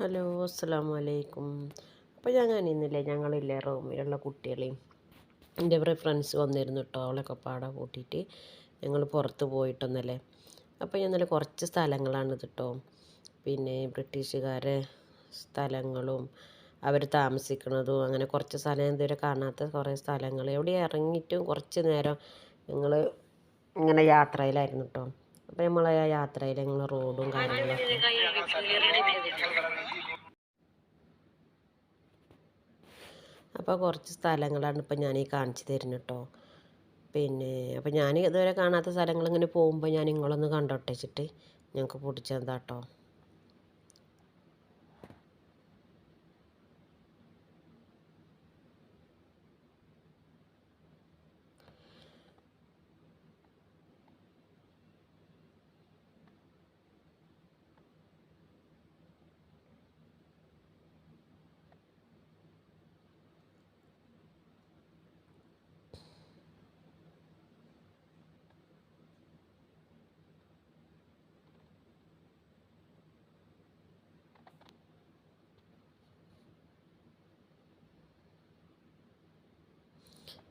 Hello അസ്സലാമു അലൈക്കും. അപ്പോൾ ഇന്നില്ലേ ഞങ്ങളില്ലേ റൂമിലുള്ള കുട്ടികളെയും എൻ്റെ ഫ്രണ്ട്സ് വന്നിരുന്നു കേട്ടോ. അവളൊക്കെ പാടെ കൂട്ടിയിട്ട് ഞങ്ങൾ പുറത്ത് പോയിട്ടൊന്നല്ലേ. അപ്പോൾ ഞാൻ ഇന്നലെ കുറച്ച് സ്ഥലങ്ങളാണ് കേട്ടോ, പിന്നെ ബ്രിട്ടീഷുകാരെ സ്ഥലങ്ങളും അവർ താമസിക്കുന്നതും അങ്ങനെ കുറച്ച് സ്ഥലം ഇതുവരെ കാണാത്ത കുറേ സ്ഥലങ്ങൾ എവിടെ ഇറങ്ങിയിട്ടും കുറച്ച് നേരം ഞങ്ങൾ ഇങ്ങനെ യാത്രയിലായിരുന്നു കേട്ടോ. അപ്പോൾ നമ്മൾ ആ യാത്രയിൽ ഞങ്ങൾ റോഡും കാര്യങ്ങളൊക്കെ അപ്പോൾ കുറച്ച് സ്ഥലങ്ങളാണ് ഇപ്പം ഞാൻ ഈ കാണിച്ചു തരുന്നത് കേട്ടോ. പിന്നെ അപ്പോൾ ഞാൻ ഇതുവരെ കാണാത്ത സ്ഥലങ്ങൾ ഇങ്ങനെ പോകുമ്പോൾ ഞാൻ നിങ്ങളൊന്ന് കണ്ടോട്ടെ വെച്ചിട്ട് ഞങ്ങൾക്ക് പിടിച്ചതാ കേട്ടോ.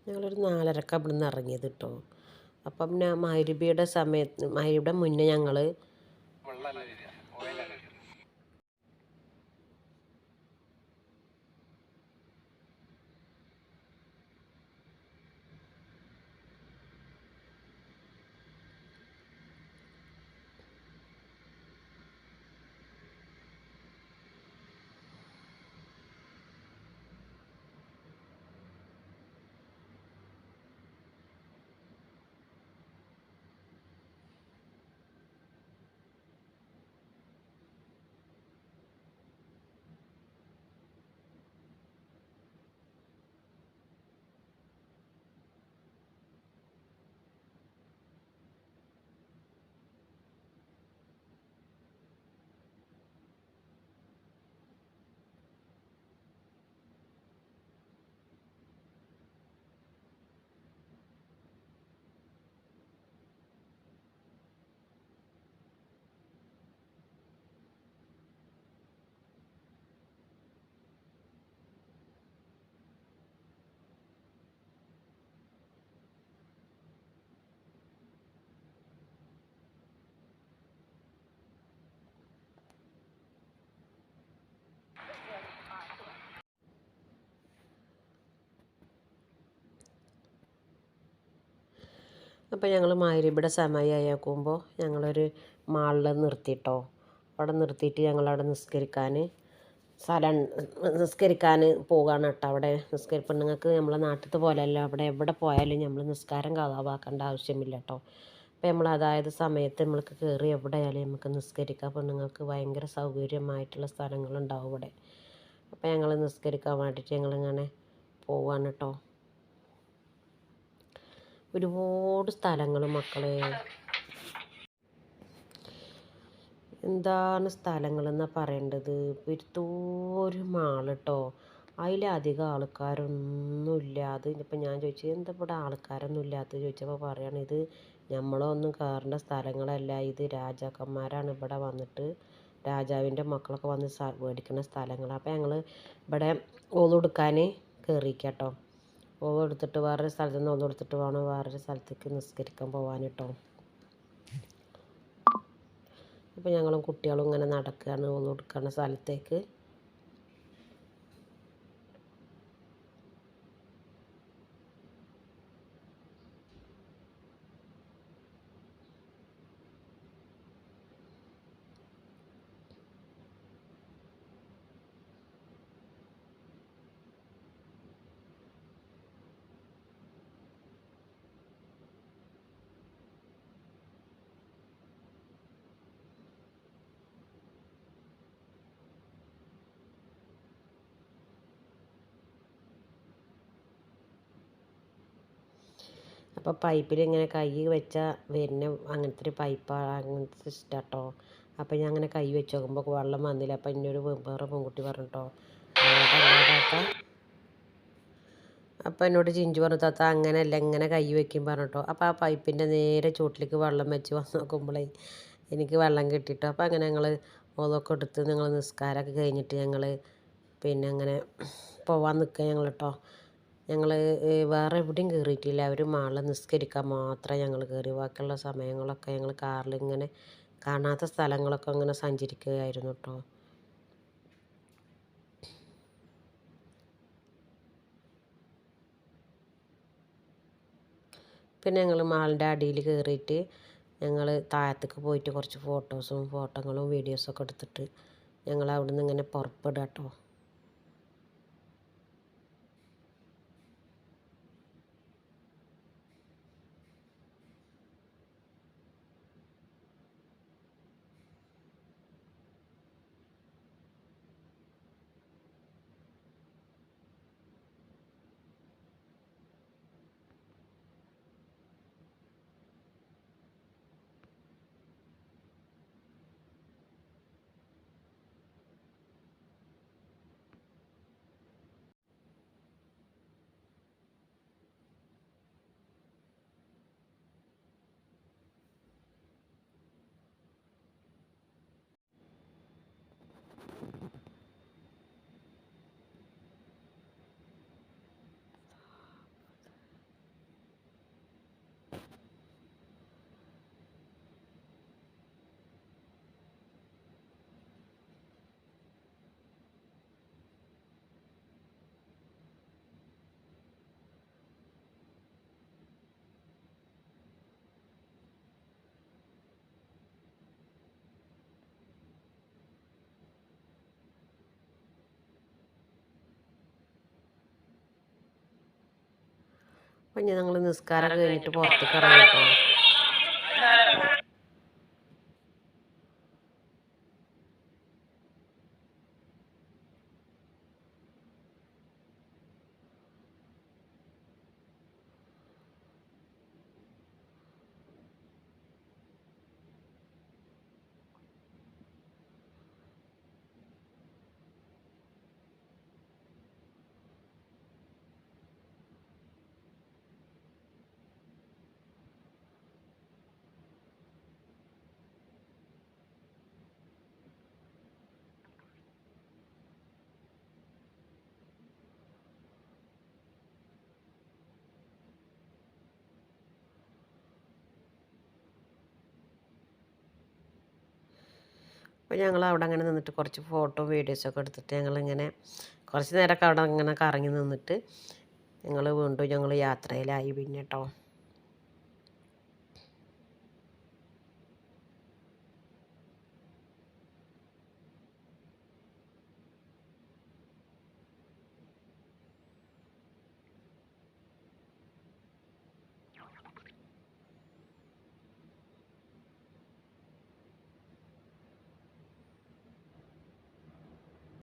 ഞങ്ങളൊരു 4:30 അവിടെ നിന്ന് ഇറങ്ങിയത് കേട്ടോ. അപ്പം പിന്നെ മഗ്‌രിബിയുടെ സമയത്ത് മഗ്‌രിബിയുടെ മുന്നേ ഞങ്ങൾ മഗ്‌രിബിയുടെ സമയമാകുമ്പോൾ ഞങ്ങളൊരു മാളിൽ നിർത്തിയിട്ടോ. അവിടെ നിർത്തിയിട്ട് ഞങ്ങളവിടെ നിസ്കരിക്കാൻ പോകുകയാണ് കേട്ടോ. അവിടെ പെണ്ണുങ്ങൾക്ക് നമ്മളെ നാട്ടിലത്തെ പോലെയല്ല, അവിടെ എവിടെ പോയാലും നമ്മൾ നിസ്കാരം കളവാക്കേണ്ട ആവശ്യമില്ല കേട്ടോ. അപ്പോൾ അതായത് സമയത്ത് നമ്മൾക്ക് കയറി എവിടെയായാലും നമുക്ക് നിസ്കരിക്കാം. പെണ്ണുങ്ങൾക്ക് ഭയങ്കര സൗകര്യമായിട്ടുള്ള സ്ഥലങ്ങളുണ്ടാവും ഇവിടെ. അപ്പോൾ ഞങ്ങൾ നിസ്കരിക്കാൻ വേണ്ടിയിട്ട് ഞങ്ങളിങ്ങനെ പോവാണ് കേട്ടോ. ഒരുപാട് സ്ഥലങ്ങൾ മക്കളെ, എന്താണ് സ്ഥലങ്ങളെന്നാണ് പറയേണ്ടത്. പെരുത്തോരു മാൾ കേട്ടോ. അതിലധികം ആൾക്കാരൊന്നുമില്ല. അത് ഇപ്പം ഞാൻ ചോദിച്ചു എന്താ ഇവിടെ ആൾക്കാരൊന്നും ഇല്ലാത്തത് ചോദിച്ചപ്പോൾ പറയുകയാണ്, ഇത് നമ്മളൊന്നും കയറേണ്ട സ്ഥലങ്ങളല്ല, ഇത് രാജാക്കന്മാരാണ് ഇവിടെ വന്നിട്ട് രാജാവിൻ്റെ മക്കളൊക്കെ വന്ന് മേടിക്കുന്ന സ്ഥലങ്ങൾ. അപ്പോൾ ഞങ്ങൾ ഇവിടെ ഓളെടുക്കാൻ കയറിക്കാട്ടോ. എടുത്തിട്ട് വേറൊരു സ്ഥലത്ത് നിന്ന് എടുത്തിട്ട് വേണം വേറൊരു സ്ഥലത്തേക്ക് നിസ്കരിക്കാൻ പോകാൻ കേട്ടോ. അപ്പോൾ ഞങ്ങളും കുട്ടികളും ഇങ്ങനെ നടക്കുകയാണ് എടുക്കുന്ന സ്ഥലത്തേക്ക്. അപ്പോൾ പൈപ്പിൽ ഇങ്ങനെ കൈ വെച്ചാൽ വരുന്ന അങ്ങനത്തെ ഒരു പൈപ്പാണ്, അങ്ങനത്തെ ഇഷ്ടം കേട്ടോ. അപ്പോൾ ഞാൻ അങ്ങനെ കൈ വെച്ച് നോക്കുമ്പോൾ വെള്ളം വന്നില്ല. അപ്പോൾ എന്നൊരു വേറെ പെൺകുട്ടി പറഞ്ഞു കേട്ടോ, താത്ത. അപ്പോൾ എന്നോട് ചിഞ്ചു പറഞ്ഞു, താത്ത അങ്ങനെയല്ല ഇങ്ങനെ കൈ വയ്ക്കും പറഞ്ഞു കേട്ടോ. അപ്പോൾ ആ പൈപ്പിൻ്റെ നേരെ ചുവട്ടിലേക്ക് വെള്ളം വെച്ച് വന്ന് നോക്കുമ്പോഴേ എനിക്ക് വെള്ളം കിട്ടിയിട്ടോ. അപ്പോൾ അങ്ങനെ ഞങ്ങൾ ഓതൊക്കെ എടുത്ത് ഞങ്ങൾ നിസ്കാരമൊക്കെ കഴിഞ്ഞിട്ട് ഞങ്ങൾ പിന്നെ അങ്ങനെ പോവാൻ നിൽക്കുക ഞങ്ങൾ കേട്ടോ. ഞങ്ങൾ വേറെ എവിടെയും കയറിയിട്ടില്ല. ഒരു മാളിൽ നിസ്കരിക്കാൻ മാത്രമേ ഞങ്ങൾ കയറി. ബാക്കിയുള്ള സമയങ്ങളൊക്കെ ഞങ്ങൾ കാറിൽ ഇങ്ങനെ കാണാത്ത സ്ഥലങ്ങളൊക്കെ അങ്ങനെ സഞ്ചരിക്കുകയായിരുന്നു കേട്ടോ. പിന്നെ ഞങ്ങൾ മാളിൻ്റെ അടിയിൽ കയറിയിട്ട് ഞങ്ങൾ താഴത്തേക്ക് പോയിട്ട് കുറച്ച് ഫോട്ടോകളും വീഡിയോസൊക്കെ എടുത്തിട്ട് ഞങ്ങൾ അവിടെ നിന്ന് ഇങ്ങനെ പുറപ്പെടുക കേട്ടോ. അപ്പം ഞങ്ങൾ നിസ്കാരം കഴിഞ്ഞിട്ട് പുറത്തേക്ക് ഇറങ്ങി കേട്ടോ. അപ്പോൾ ഞങ്ങൾ അവിടെ അങ്ങനെ നിന്നിട്ട് കുറച്ച് വീഡിയോസൊക്കെ എടുത്തിട്ട് ഞങ്ങളിങ്ങനെ കുറച്ച് നേരമൊക്കെ അവിടെ അങ്ങനെ കറങ്ങി നിന്നിട്ട് ഞങ്ങൾ വീണ്ടും യാത്രയിലായി പിന്നെ കേട്ടോ.